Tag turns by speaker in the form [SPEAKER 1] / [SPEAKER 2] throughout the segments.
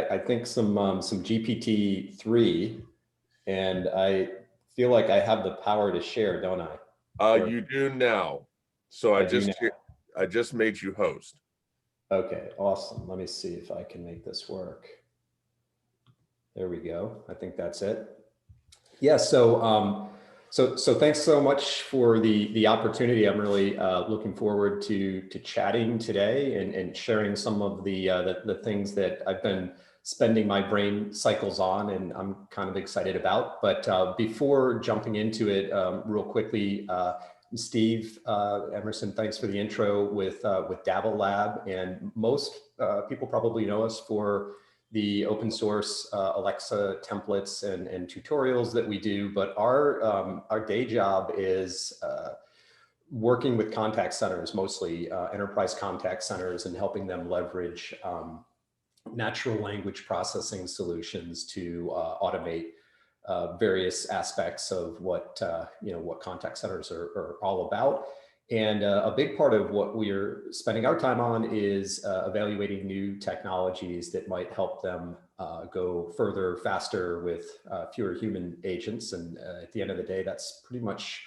[SPEAKER 1] I think some GPT-3, and I feel like I have the power to share, don't I?
[SPEAKER 2] You do now. So
[SPEAKER 1] I do now.
[SPEAKER 2] I just made you host.
[SPEAKER 1] Okay, awesome. Let me see if I can make this work. There we go. I think that's it. Yeah. So thanks so much for the opportunity. I'm really looking forward to chatting today and sharing some of the things that I've been spending my brain cycles on, and I'm kind of excited about. But before jumping into it, real quickly, Steve Emerson, thanks for the intro with Dabble Lab, and most people probably know us for the open source Alexa templates and tutorials that we do, but our day job is working with contact centers, mostly enterprise contact centers, and helping them leverage natural language processing solutions to automate various aspects of what what contact centers are all about. And a big part of what we're spending our time on is evaluating new technologies that might help them go further, faster with fewer human agents. And at the end of the day, that's pretty much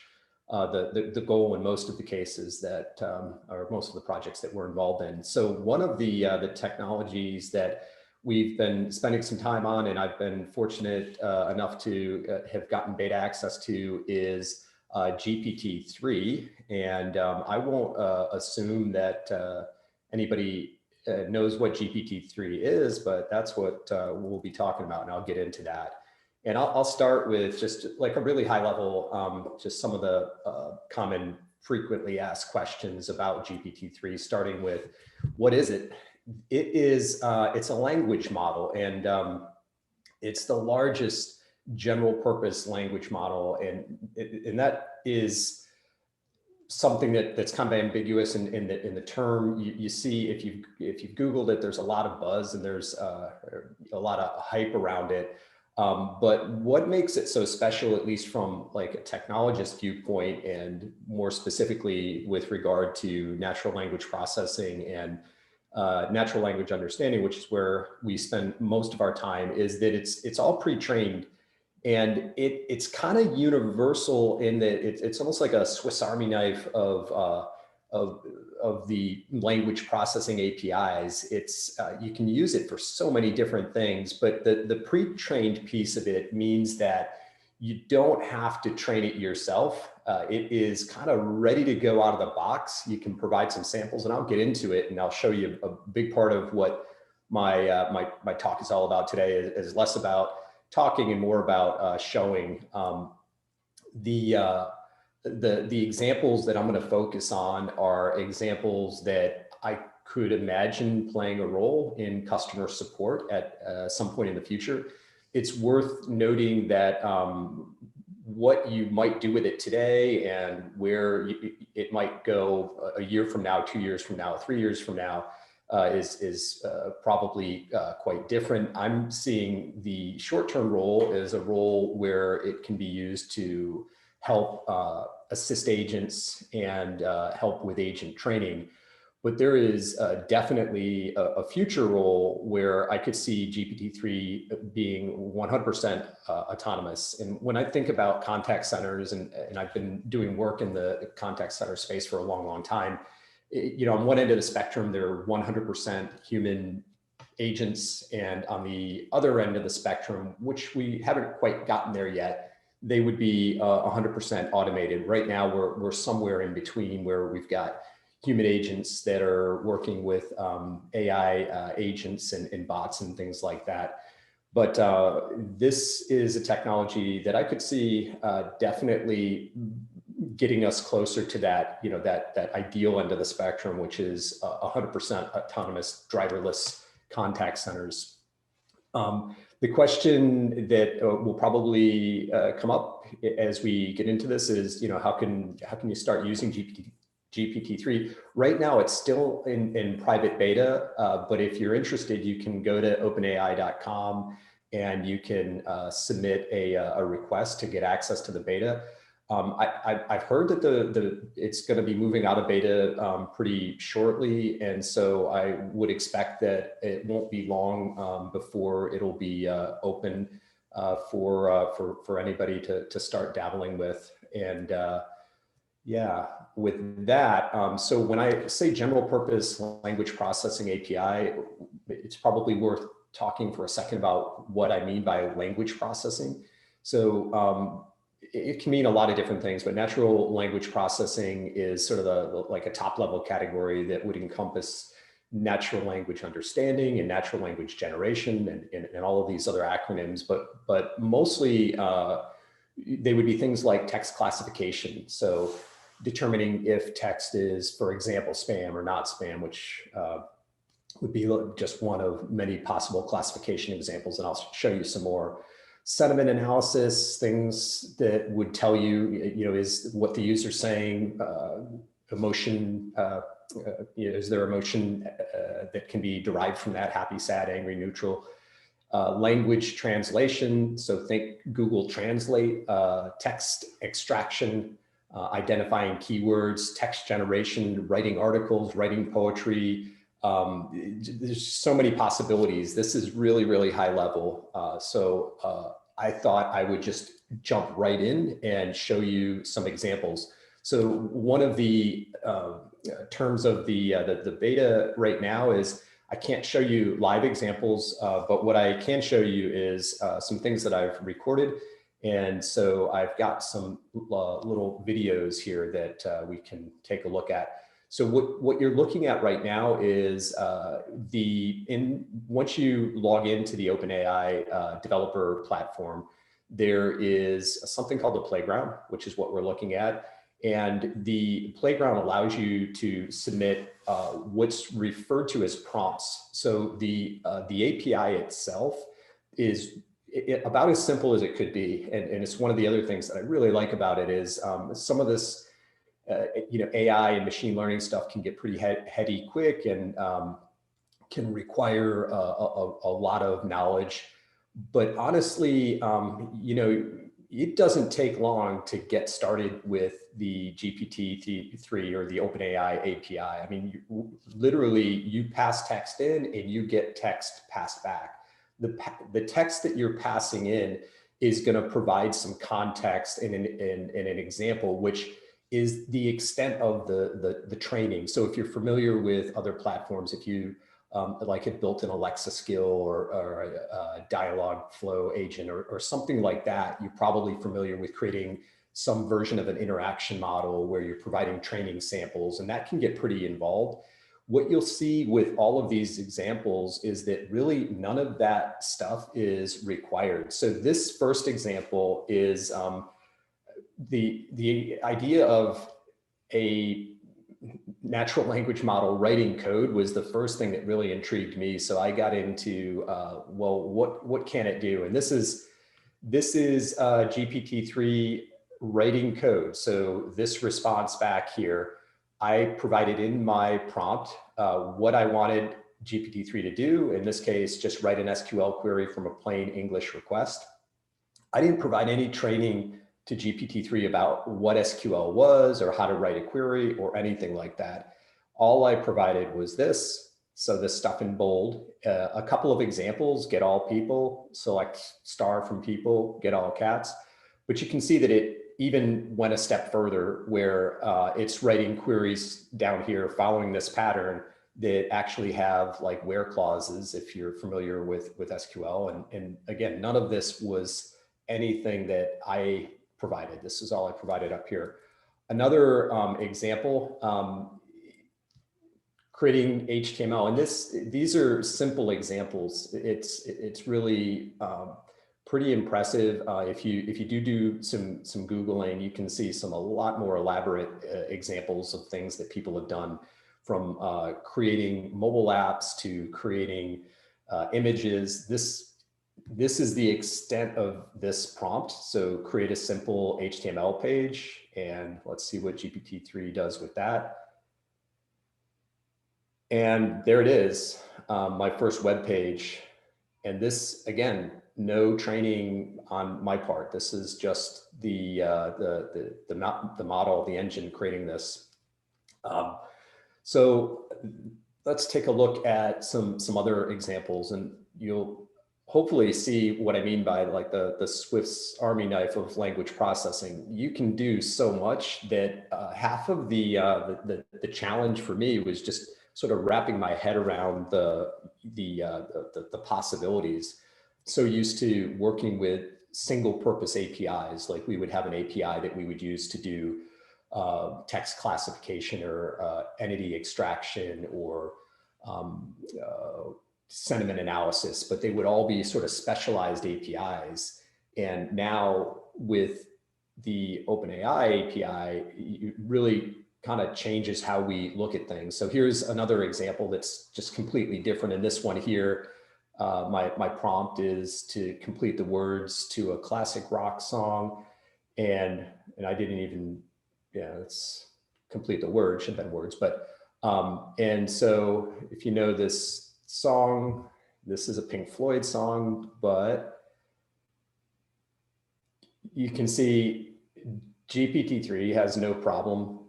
[SPEAKER 1] the goal in most of the cases that, or most of the projects that we're involved in. So one of the technologies that we've been spending some time on, and I've been fortunate enough to have gotten beta access to, is GPT-3. And I won't assume that anybody knows what GPT-3 is, but that's what we'll be talking about, and I'll get into that. And I'll start with just like a really high level, just some of the common frequently asked questions about GPT-3, starting with, what is it? It's a language model, and it's the largest general purpose language model, and that is something that's kind of ambiguous in the term. You see, if you've Googled it, there's a lot of buzz and there's a lot of hype around it. But what makes it so special, at least from like a technologist viewpoint, and more specifically with regard to natural language processing and natural language understanding, which is where we spend most of our time, is that it's all pre-trained. And it's kind of universal in that it's almost like a Swiss Army knife of the language processing APIs. It's you can use it for so many different things, but the pre-trained piece of it means that you don't have to train it yourself. It is kind of ready to go out of the box. You can provide some samples, and I'll get into it, and I'll show you a big part of what my talk is all about today. Is less about talking and more about showing. The examples that I'm going to focus on are examples that I could imagine playing a role in customer support at some point in the future. It's worth noting that what you might do with it today and where it might go a year from now, 2 years from now, 3 years from now is probably quite different. I'm seeing the short-term role as a role where it can be used to help assist agents and help with agent training. But there is definitely a future role where I could see GPT-3 being 100% autonomous. And when I think about contact centers, and I've been doing work in the contact center space for a long, long time, on one end of the spectrum, they're 100% human agents. And on the other end of the spectrum, which we haven't quite gotten there yet, they would be 100% automated. Right now, we're somewhere in between, where we've got human agents that are working with AI agents and bots and things like that. But this is a technology that I could see definitely getting us closer to that, that ideal end of the spectrum, which is 100% autonomous, driverless contact centers. The question that will probably come up as we get into this is, how can you start using GPT-3? Right now, it's still in private beta, but if you're interested, you can go to openai.com and you can submit a request to get access to the beta. I've heard that it's going to be moving out of beta pretty shortly, and so I would expect that it won't be long before it'll be open for anybody to start dabbling with. And yeah, with that, so when I say general purpose language processing API, it's probably worth talking for a second about what I mean by language processing. So it can mean a lot of different things, but natural language processing is sort of like a top level category that would encompass natural language understanding and natural language generation and all of these other acronyms, but mostly they would be things like text classification. So determining if text is, for example, spam or not spam, which would be just one of many possible classification examples, and I'll show you some more. Sentiment analysis, things that would tell you, is what the user's saying, emotion, is there emotion that can be derived from that, happy, sad, angry, neutral. Language translation, so think Google Translate, text extraction, identifying keywords, text generation, writing articles, writing poetry. There's so many possibilities. This is really, really high level. So I thought I would just jump right in and show you some examples. So one of the terms of the beta right now is I can't show you live examples, but what I can show you is some things that I've recorded. And so I've got some little videos here that we can take a look at. So what you're looking at right now is once you log into the OpenAI developer platform, there is something called the playground, which is what we're looking at. And the playground allows you to submit what's referred to as prompts. So the API itself is about as simple as it could be. And it's one of the other things that I really like about it is some of this AI and machine learning stuff can get pretty heady quick and can require a lot of knowledge. But honestly, it doesn't take long to get started with the GPT-3 or the OpenAI API. I mean, literally you pass text in and you get text passed back. The text that you're passing in is going to provide some context in an example, which is the extent of the training. So if you're familiar with other platforms, if you like had built an Alexa skill or a dialogue flow agent or something like that, you're probably familiar with creating some version of an interaction model where you're providing training samples, and that can get pretty involved. What you'll see with all of these examples is that really none of that stuff is required. So this first example is the idea of a natural language model writing code was the first thing that really intrigued me. So I got into, well, what can it do? And this is GPT-3 writing code. So this response back here, I provided in my prompt what I wanted GPT-3 to do. In this case, just write an SQL query from a plain English request. I didn't provide any training to GPT-3 about what SQL was or how to write a query or anything like that. All I provided was this. So this stuff in bold, a couple of examples, get all people, select star from people, get all cats. But you can see that it even went a step further where it's writing queries down here following this pattern that actually have like where clauses, if you're familiar with SQL. And again, none of this was anything that I provided. This is all I provided up here. Another example, creating HTML, and these are simple examples. It's really pretty impressive. If you do some Googling, you can see a lot more elaborate examples of things that people have done, from creating mobile apps to creating images. This is the extent of this prompt. So create a simple HTML page, and let's see what GPT-3 does with that. And there it is, my first web page. And this, again, no training on my part. This is just the model, the engine creating this. So let's take a look at some other examples, and you'll hopefully see what I mean by like the Swiss Army knife of language processing. You can do so much that half of the challenge for me was just sort of wrapping my head around the possibilities. So used to working with single purpose APIs, like we would have an API that we would use to do text classification or entity extraction or sentiment analysis, but they would all be sort of specialized APIs. And now with the OpenAI API, it really kind of changes how we look at things. So here's another example that's just completely different. In this one here, my prompt is to complete the words to a classic rock song. And I didn't even, it's complete the words, should have been words, but, and so if you know this song, this is a Pink Floyd song, but you can see GPT-3 has no problem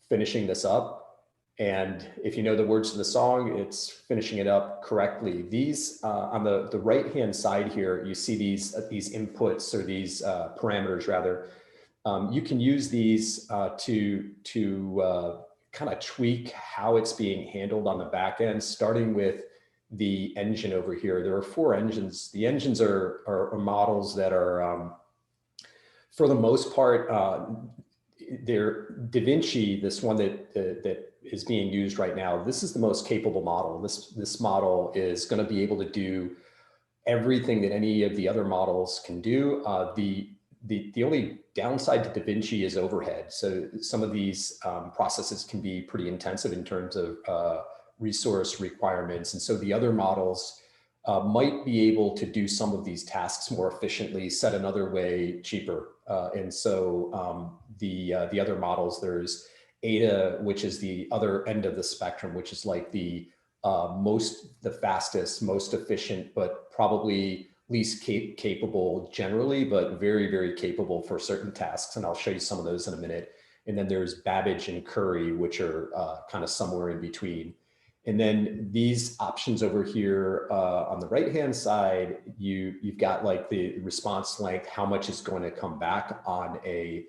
[SPEAKER 1] finishing this up. And if you know the words to the song, it's finishing it up correctly. These on the right-hand side here, you see these inputs or these parameters rather. You can use these to kind of tweak how it's being handled on the back end, starting with the engine over here. There are 4 engines. The engines are models that are, for the most part, they're Da Vinci, this one that is being used right now. This is the most capable model. This model is going to be able to do everything that any of the other models can do. The only downside to Da Vinci is overhead. So some of these processes can be pretty intensive in terms of resource requirements. And so the other models might be able to do some of these tasks more efficiently, said another way, cheaper. And so the other models, there's Ada, which is the other end of the spectrum, which is like the fastest, most efficient, but probably least capable generally, but very, very capable for certain tasks. And I'll show you some of those in a minute. And then there's Babbage and Curry, which are kind of somewhere in between. And then these options over here on the right-hand side, you've got like the response length, how much is going to come back on a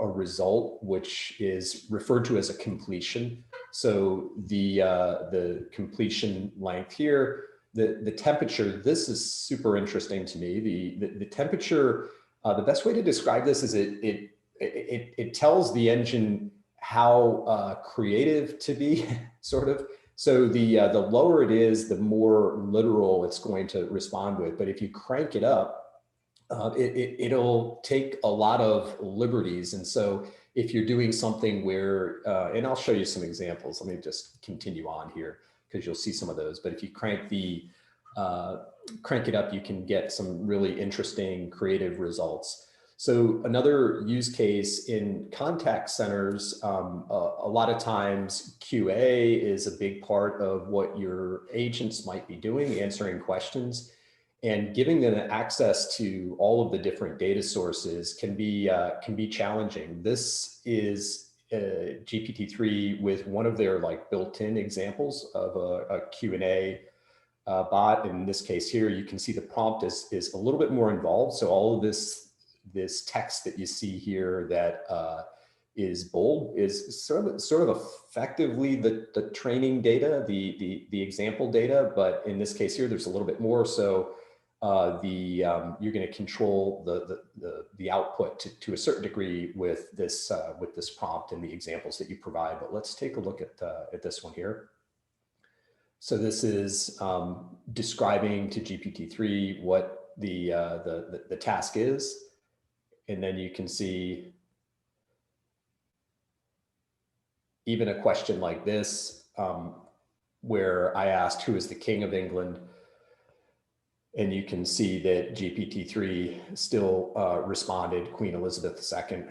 [SPEAKER 1] result, which is referred to as a completion. So the completion length here, the temperature, this is super interesting to me. The temperature, the best way to describe this is it tells the engine how creative to be, sort of. So the lower it is, the more literal it's going to respond with. But if you crank it up, it'll take a lot of liberties. And so if you're doing something where, and I'll show you some examples. Let me just continue on here because you'll see some of those. But if you crank it up, you can get some really interesting creative results. So another use case in contact centers, a lot of times QA is a big part of what your agents might be doing, answering questions, and giving them access to all of the different data sources can be challenging. This is GPT-3 with one of their like built-in examples of a Q&A bot. In this case here, you can see the prompt is a little bit more involved. So all of this text that you see here that is bold is sort of effectively the training data, the example data, but in this case here, there's a little bit more. So you're going to control the output to a certain degree with this prompt and the examples that you provide. But let's take a look at this one here. So this is describing to GPT-3 what the task is. And then you can see even a question like this, where I asked, who is the King of England? And you can see that GPT-3 still responded, Queen Elizabeth II,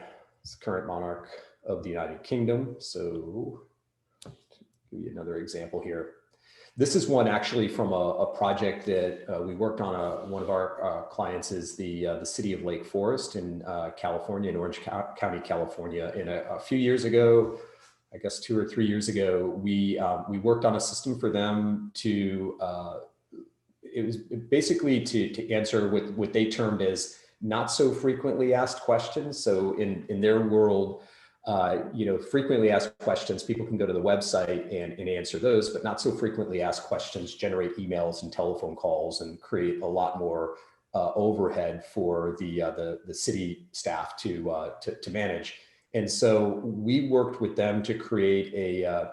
[SPEAKER 1] is the current monarch of the United Kingdom. So give you another example here. This is one actually from a project that we worked on. One of our clients is the city of Lake Forest in California, in Orange County, California. And a few years ago, I guess 2 or 3 years ago, we worked on a system for them to, it was basically to answer what they termed as not so frequently asked questions. So in their world, frequently asked questions, people can go to the website and answer those, but not so frequently asked questions generate emails and telephone calls and create a lot more overhead for the city staff to manage. And so we worked with them to create a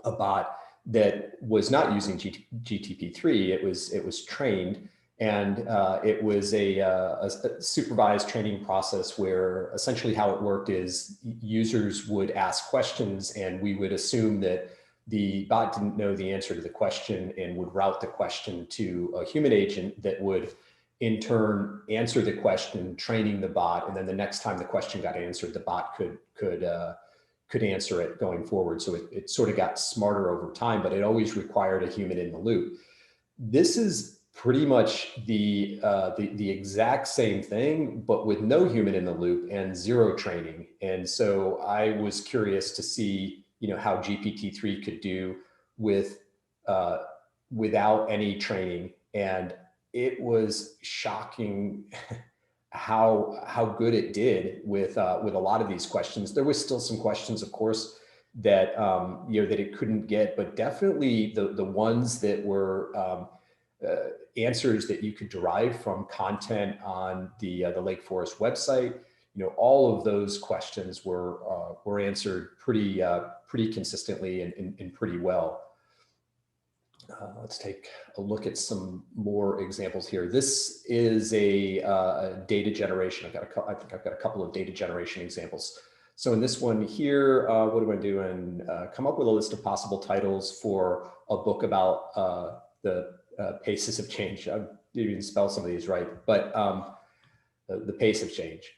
[SPEAKER 1] bot that was not using GPT-3. It was trained, and it was a supervised training process where essentially how it worked is users would ask questions, and we would assume that the bot didn't know the answer to the question and would route the question to a human agent that would in turn answer the question, training the bot, and then the next time the question got answered, the bot could answer it going forward. So it sort of got smarter over time, but it always required a human in the loop. This is pretty much the exact same thing, but with no human in the loop and zero training. And so I was curious to see, how GPT-3 could do with without any training. And it was shocking how good it did with a lot of these questions. There was still some questions, of course, that that it couldn't get, but definitely the ones that were answers that you could derive from content on the Lake Forest website. All of those questions were answered pretty consistently and pretty well. Let's take a look at some more examples here. This is a data generation. I think I've got a couple of data generation examples. So in this one here, what am I doing? Come up with a list of possible titles for a book about the paces of change. I didn't even spell some of these right, but the pace of change.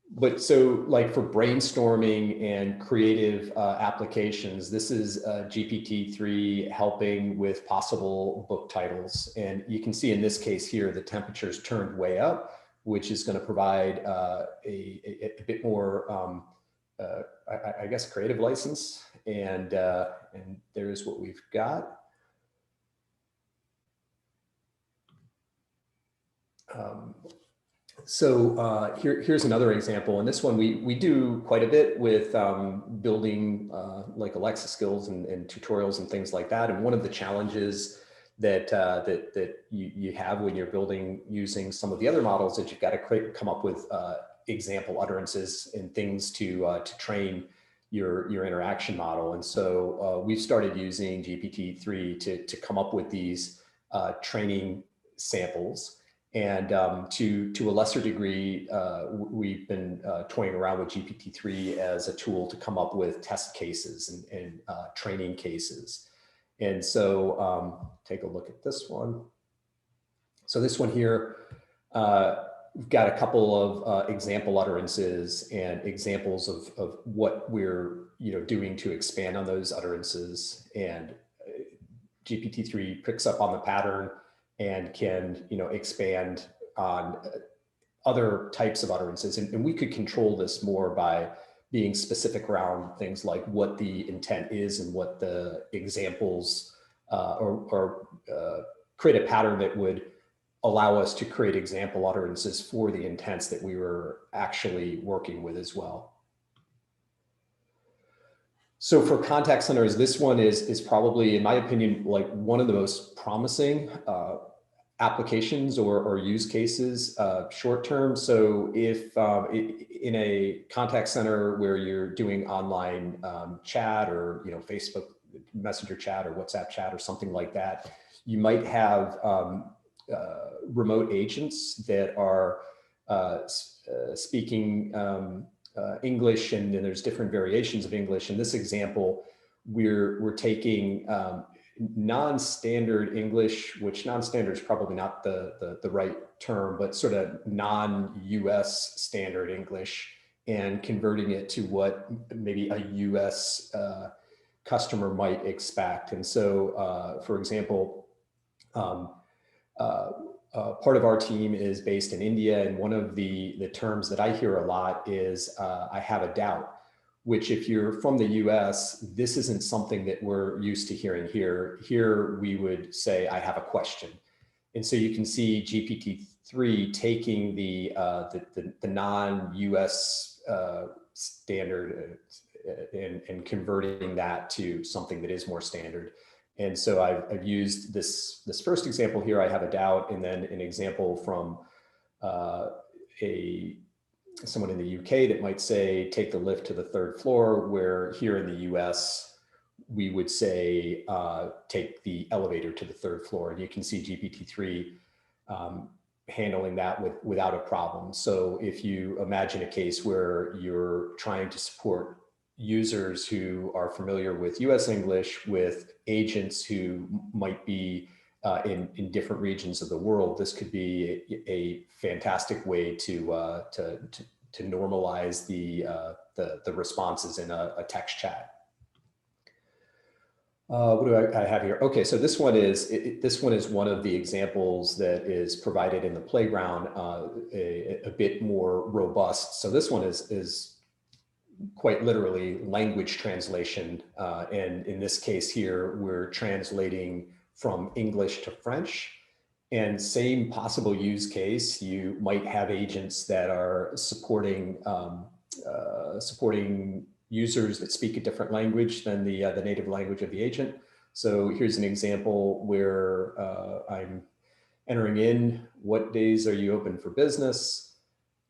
[SPEAKER 1] But so like for brainstorming and creative applications, this is GPT-3 helping with possible book titles. And you can see in this case here, the temperature's turned way up, which is going to provide a bit more, I guess, creative license. And there's what we've got. So here's another example. And this one, we do quite a bit with building like Alexa skills and tutorials and things like that. And one of the challenges that you have when you're building using some of the other models is you've got to come up with example utterances and things to train your interaction model. And so we've started using GPT-3 to come up with these training samples. And to a lesser degree, we've been toying around with GPT-3 as a tool to come up with test cases and training cases. And so take a look at this one. So this one here, we've got a couple of example utterances and examples of what we're doing to expand on those utterances. And GPT-3 picks up on the pattern and can expand on other types of utterances. And we could control this more by being specific around things like what the intent is and what the examples or create a pattern that would allow us to create example utterances for the intents that we were actually working with as well. So for contact centers, this one is probably, in my opinion, like one of the most promising applications or use cases short term. So if in a contact center where you're doing online chat or Facebook Messenger chat or WhatsApp chat or something like that, you might have remote agents that are speaking English, and then there's different variations of English. In this example, we're taking non-standard English, which non-standard is probably not the right term, but sort of non-US standard English, and converting it to what maybe a US customer might expect. And so, for example, part of our team is based in India, and one of the terms that I hear a lot is I have a doubt, which if you're from the US, this isn't something that we're used to hearing here. Here we would say, I have a question. And so you can see GPT-3 taking the non-US standard and converting that to something that is more standard. And so I've used this first example here, I have a doubt, and then an example from someone in the UK that might say, take the lift to the 3rd floor, where here in the US, we would say, take the elevator to the 3rd floor. And you can see GPT-3 handling that without a problem. So if you imagine a case where you're trying to support users who are familiar with US English with agents who might be in different regions of the world, this could be a fantastic way to normalize the responses in a text chat. What do I have here? Okay, so this one is one of the examples that is provided in the playground, a bit more robust. So this one is quite literally language translation. And in this case here, we're translating from English to French. And same possible use case, you might have agents that are supporting users that speak a different language than the native language of the agent. So here's an example where I'm entering in, what days are you open for business?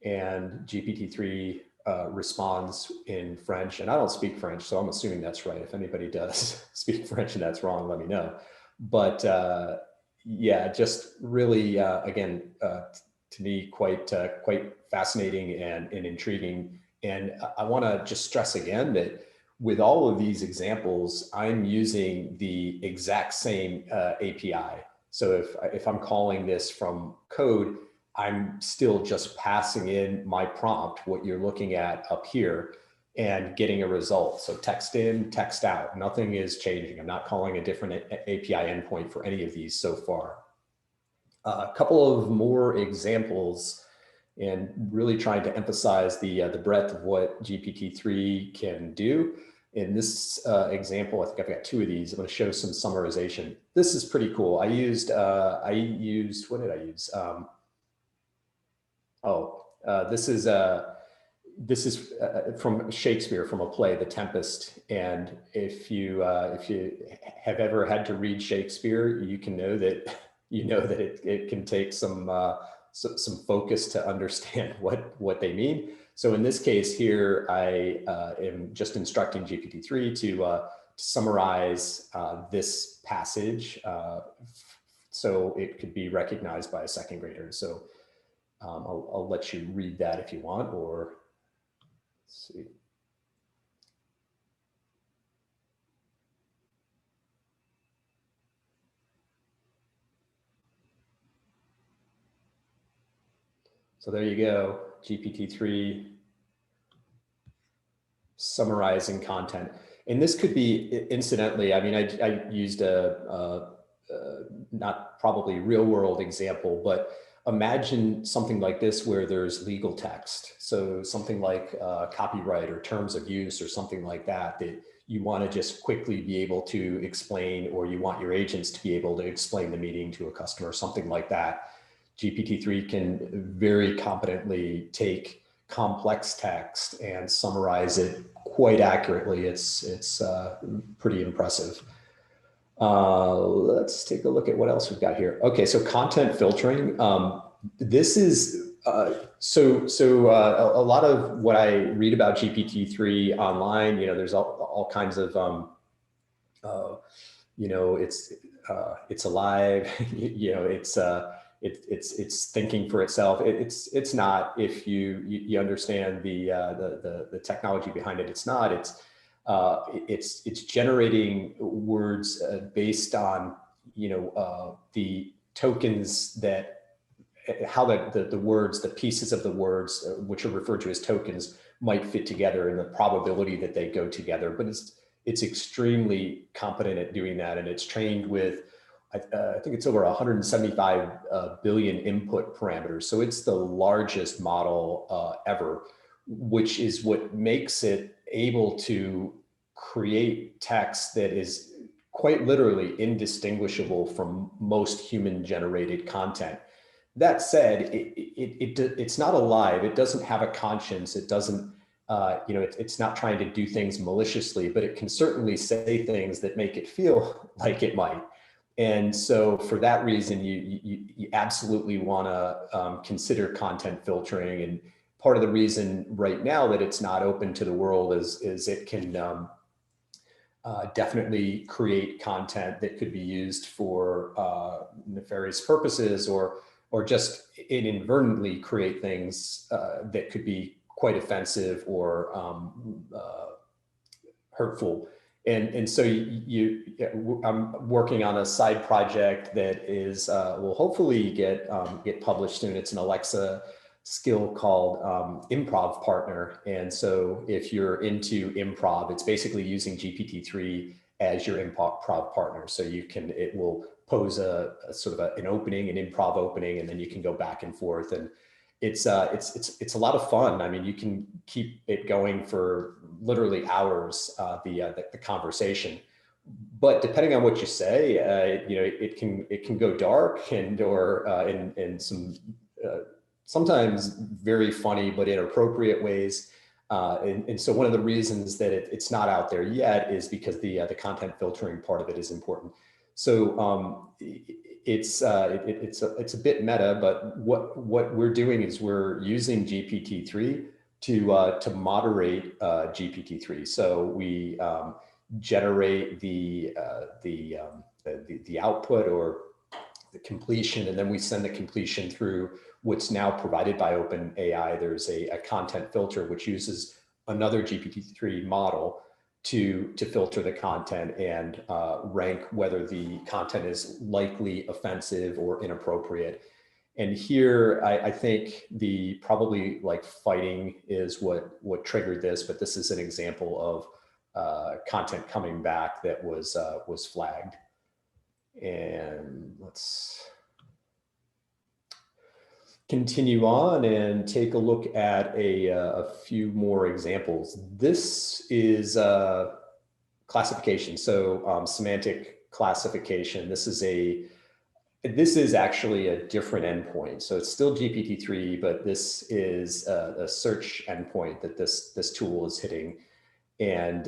[SPEAKER 1] And GPT-3 responds in French, and I don't speak French, so I'm assuming that's right. If anybody does speak French and that's wrong, let me know. But yeah, just really, again, to me, quite fascinating and intriguing. And I want to just stress again that with all of these examples, I'm using the exact same API. So if I'm calling this from code, I'm still just passing in my prompt, what you're looking at up here, and getting a result. So text in, text out, nothing is changing. I'm not calling a different API endpoint for any of these so far. A couple of more examples, and really trying to emphasize the breadth of what GPT-3 can do. In this example, I think I've got 2 of these. I'm going to show some summarization. This is pretty cool. I used what did I use? This is from Shakespeare, from a play, The Tempest. And if you have ever had to read Shakespeare, you can know that it can take some focus to understand what they mean. So in this case here, I am just instructing GPT-3 to summarize this passage so it could be recognized by a 2nd grader. So I'll let you read that if you want, or let's see. So there you go, GPT-3 summarizing content. And this could be, incidentally, I mean, I used a not probably real world example, but imagine something like this where there's legal text. So something like copyright or terms of use or something like that, that you want to just quickly be able to explain, or you want your agents to be able to explain the meaning to a customer, something like that. GPT-3 can very competently take complex text and summarize it quite accurately. It's pretty impressive. Let's take a look at what else we've got here. Okay, so content filtering. This is a lot of what I read about GPT-3 online. There's all kinds of it's alive. It's thinking for itself. It's not. If you understand the technology behind it, it's not. It's generating words based on the tokens that how the words, the pieces of the words, which are referred to as tokens, might fit together and the probability that they go together. But it's extremely competent at doing that. And it's trained with, I think it's over 175 billion input parameters. So it's the largest model ever, which is what makes it able to create text that is quite literally indistinguishable from most human generated content. That said, it's not alive. It doesn't have a conscience. It doesn't, it's not trying to do things maliciously, but it can certainly say things that make it feel like it might. And so for that reason, you absolutely want to consider content filtering. And part of the reason right now that it's not open to the world is it can definitely create content that could be used for nefarious purposes, or just inadvertently create things that could be quite offensive or hurtful. And so I'm working on a side project that is will hopefully get published soon. It's an Alexa skill called Improv Partner. And so if you're into improv, it's basically using GPT-3 as your improv partner. So it will pose a sort of an opening, an improv opening, and then you can go back and forth. And it's a lot of fun. I mean, you can keep it going for literally hours, the conversation. But depending on what you say, it can go dark and some sometimes very funny but inappropriate ways. And so one of the reasons that it's not out there yet is because the content filtering part of it is important. So it's a bit meta, but what we're doing is we're using GPT-3 to moderate GPT-3. So we generate the output or the completion, and then we send the completion through what's now provided by OpenAI. There's a content filter which uses another GPT-3 model to filter the content and rank whether the content is likely offensive or inappropriate. And here, I think probably like fighting is what triggered this, but this is an example of content coming back that was flagged. And let's continue on and take a look at a few more examples. This is classification. So semantic classification. This is actually a different endpoint. So it's still GPT-3, but this is a search endpoint that this tool is hitting. And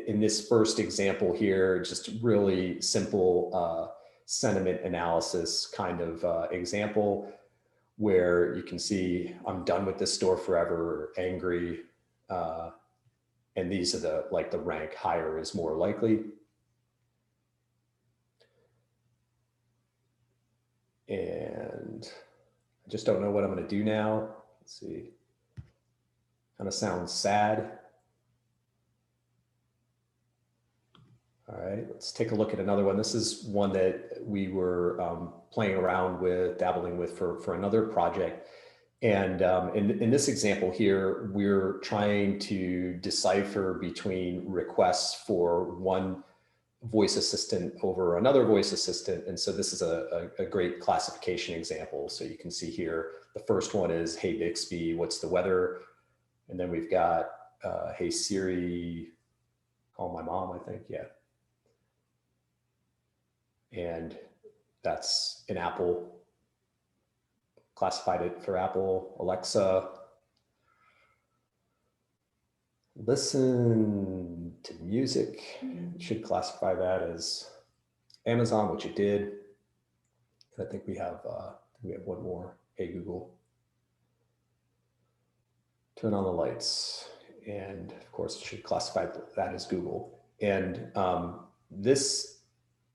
[SPEAKER 1] in this first example here, just really simple sentiment analysis kind of example, where you can see I'm done with this store forever, or angry. And these are the rank higher is more likely. And I just don't know what I'm going to do now. Let's see. Kind of sounds sad. All right, let's take a look at another one. This is one that we were playing around with, dabbling with for another project. And in this example here, we're trying to decipher between requests for one voice assistant over another voice assistant. And so this is a great classification example. So you can see here, the first one is, hey, Bixby, what's the weather? And then we've got, hey, Siri, call my mom, I think, yeah. And that's an Apple, classified it for Apple. Alexa, listen to music. It should classify that as Amazon, which it did. And I think we have one more. Hey, Google, turn on the lights. And of course, it should classify that as Google. And this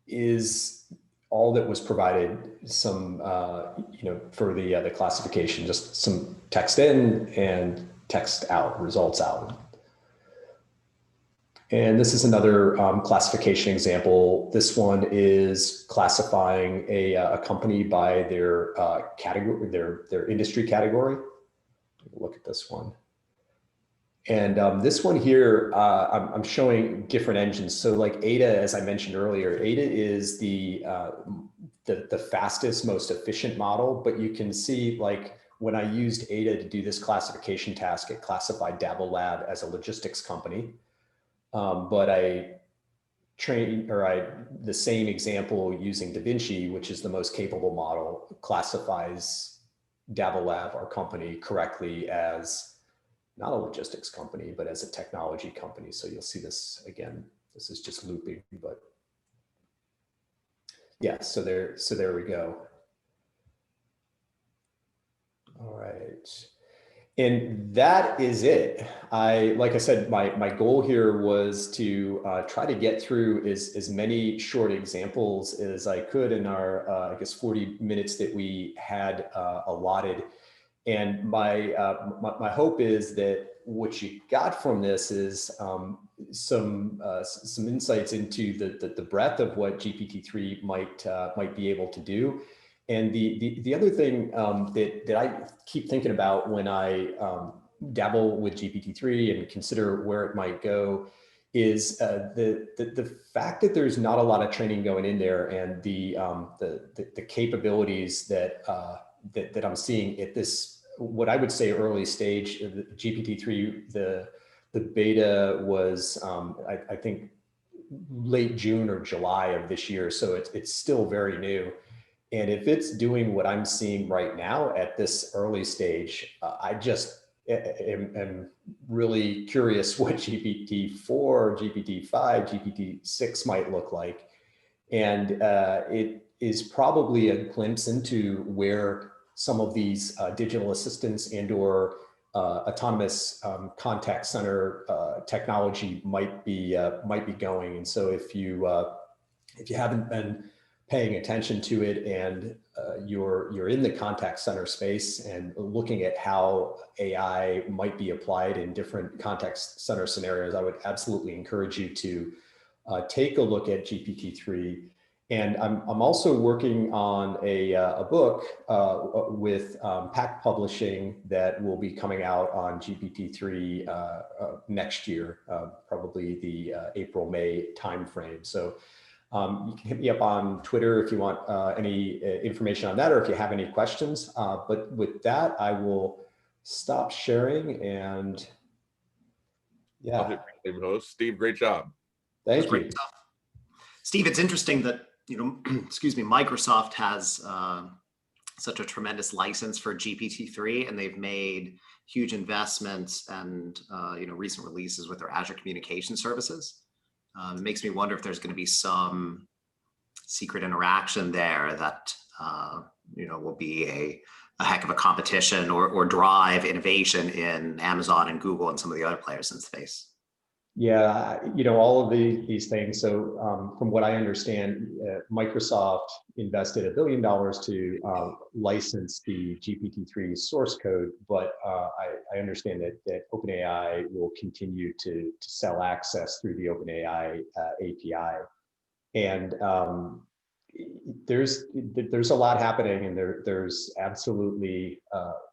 [SPEAKER 1] is all that was provided, some, for the classification, just some text in and text out, results out. And this is another classification example. This one is classifying a company by their category, their industry category. Look at this one. And this one here, I'm showing different engines. So like Ada, as I mentioned earlier, Ada is the fastest, most efficient model, but you can see like when I used Ada to do this classification task, it classified Dabble Lab as a logistics company. But the same example using DaVinci, which is the most capable model, classifies Dabble Lab, our company, correctly as not a logistics company, but as a technology company. So you'll see this again. This is just looping, but yeah, so there we go. All right. And that is it. Like I said, my goal here was to try to get through as many short examples as I could in our, I guess, 40 minutes that we had allotted. And my hope is that what you got from this is some insights into the breadth of what GPT-3 might be able to do. And the other thing that I keep thinking about when I dabble with GPT-3 and consider where it might go is the fact that there's not a lot of training going in there, and the capabilities that that I'm seeing at this, what I would say, early stage. GPT-3, the beta was I think late June or July of this year, so it's still very new. And if it's doing what I'm seeing right now at this early stage, I just am really curious what GPT-4, GPT-5, GPT-6 might look like. And it is probably a glimpse into where some of these digital assistants and or autonomous contact center technology might be going. And so if you haven't been paying attention to it, and you're in the contact center space and looking at how AI might be applied in different contact center scenarios, I would absolutely encourage you to take a look at GPT-3. And I'm also working on a book with Pact Publishing that will be coming out on GPT-3 next year, probably the April-May timeframe. So you can hit me up on Twitter if you want any information on that, or if you have any questions. But with that, I will stop sharing, and yeah.
[SPEAKER 2] Steve, great job.
[SPEAKER 1] Thank you.
[SPEAKER 3] Steve, it's interesting that, excuse me, Microsoft has such a tremendous license for GPT-3, and they've made huge investments and recent releases with their Azure communication services. It makes me wonder if there's going to be some secret interaction there that will be a heck of a competition or drive innovation in Amazon and Google and some of the other players in the space.
[SPEAKER 1] Yeah, all of these things. So from what I understand, Microsoft invested $1 billion to license the GPT-3 source code, but I understand that OpenAI will continue to sell access through the OpenAI API. And there's a lot happening, and there's absolutely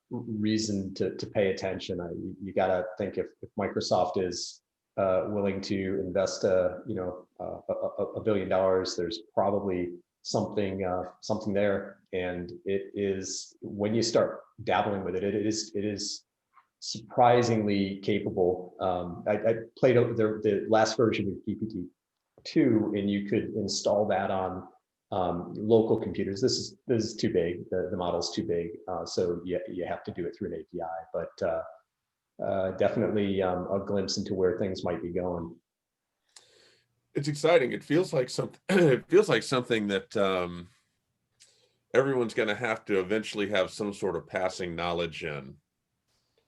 [SPEAKER 1] reason to pay attention. You got to think, if Microsoft is willing to invest $1 billion, there's probably something there. And it is, when you start dabbling with it, it is surprisingly capable. I played the last version of GPT-2, and you could install that on local computers. This is too big. The model's too big, so you have to do it through an API. But definitely a glimpse into where things might be going.
[SPEAKER 2] It's exciting. It feels like something. It feels like something that everyone's going to have to eventually have some sort of passing knowledge in.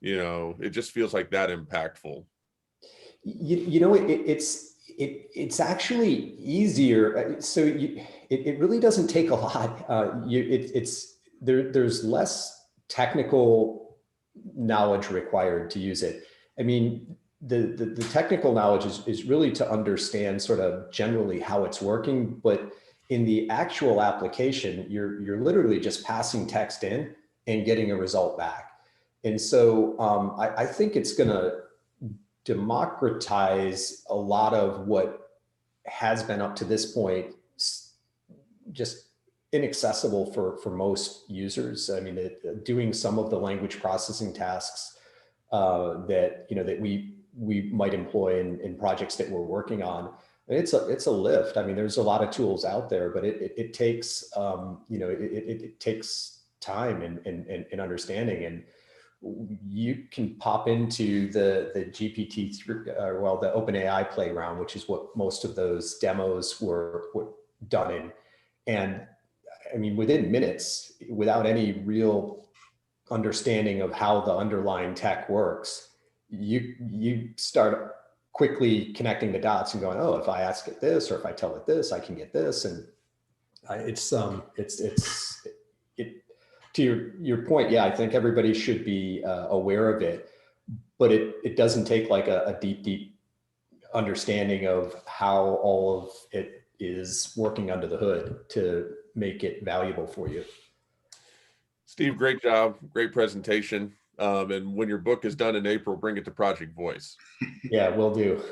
[SPEAKER 2] It just feels like that impactful.
[SPEAKER 1] It's actually easier. So it really doesn't take a lot. There's less technical knowledge required to use it. I mean, the technical knowledge is really to understand sort of generally how it's working, but in the actual application, you're literally just passing text in and getting a result back. And so I think it's gonna democratize a lot of what has been up to this point just inaccessible for most users. I mean, doing some of the language processing tasks that we might employ in projects that we're working on, it's a lift. I mean, there's a lot of tools out there, but it takes it takes time and understanding. And you can pop into the GPT-3, well, the OpenAI playground, which is what most of those demos were done in. And I mean, within minutes, without any real understanding of how the underlying tech works, you start quickly connecting the dots and going, oh, if I ask it this, or if I tell it this, I can get this. And to your point, yeah, I think everybody should be aware of it, but it doesn't take like a deep understanding of how all of it is working under the hood to make it valuable for you.
[SPEAKER 2] Steve, great job, great presentation. And when your book is done in April, bring it to Project Voice.
[SPEAKER 1] Yeah, will do.